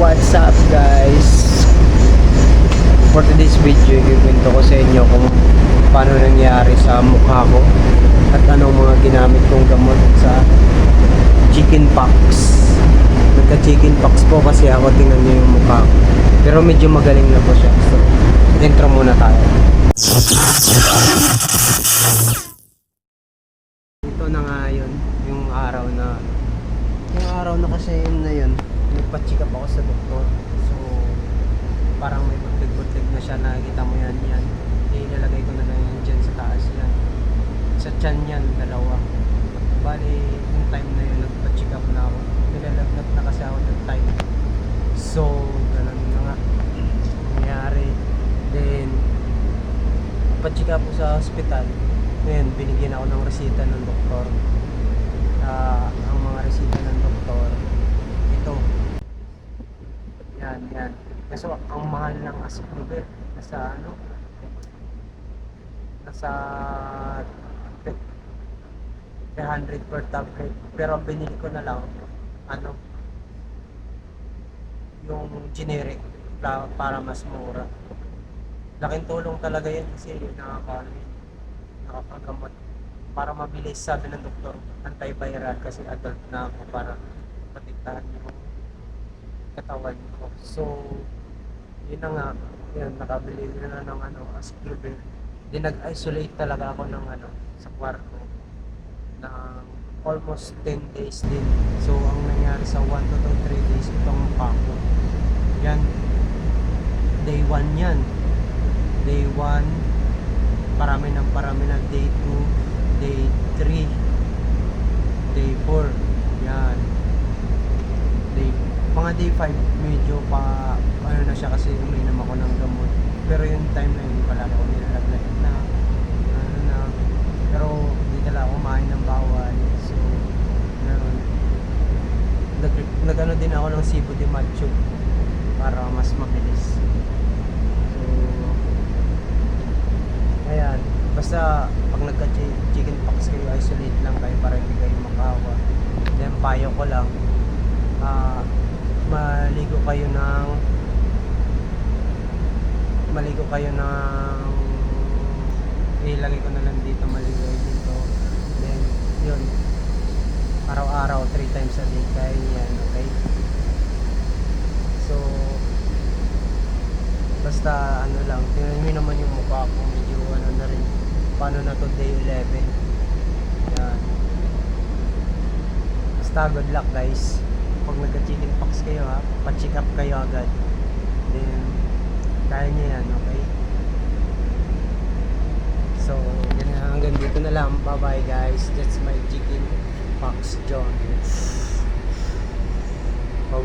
what's up guys? For today's video, ikwento ko sa inyo kung paano nangyari sa mukha ko at anong mga ginamit kong gamot sa chicken pox. Nagka chicken pox po kasi ako, tingnan nyo yung mukha ko. Pero medyo magaling na po siya. So, intro muna tayo. Ito na nga yun, yung araw na kasi yun na yun, nagpa-check up ako sa doktor. So, parang may butig-butig na siya, nakikita mo yan. Ilalagay ko na lang yan dyan sa taas yan. Sa tiyan yan, dalawa. Bali, yung time na yun, nagpa-check up na ako. Nilalagnat na kasi ako ng time. So, ganun na nga nangyari. Then, pa-check up ko sa hospital. Ngayon, binigyan ako ng resita ng doktor. Ang mga resita ng doktor, ito. Yan. Kasi ang mahal ng Ascluber. Nasa 300 per tablet. Pero ang binili ko na lang, yung generic para mas mura. Laking tulong talaga yan kasi nakakagamot. Para mabilis, sabi ng doktor, antiviral kasi adult na ako para protektahan yung katawan ko. So, yun na nga, yun, nakabili na ng Ascluber. Di nag-isolate talaga ako ng sa kwarto ng almost 10 days din. So, ang nangyari sa 1 to 3 days, itong pako. Yan. Day 1 yan. Day 1, parami na. Day 2, Day 3, Day 4, yan. Mga Day 5, medyo pa, na siya kasi uminom ako ng gamot. Pero yung time na yun, pala ako nilalagnat na, pero hindi talaga ako kumain ng bawal. So, nag din ako ng Cebu de Macho para mas mabilis. So, ayan. Basta pag nagka-chicken pox kayo, isolate lang kayo para hindi kayo makawa. Then payo ko lang, maligo kayo ng ilagay ko na lang dito, maligo dito. Then yun, araw-araw 3 times a day kaya yan, okay? So basta lang, tingnan nyo naman yung mukha ko, medyo na rin. Paano na to, day 11. Yan. Basta good luck guys. Pag nagka-chicken pox kayo pa-check up kayo agad. Then, kaya nyo yan, okay? So, hanggang dito na lang. Bye-bye guys. That's my chicken pox John. Oh.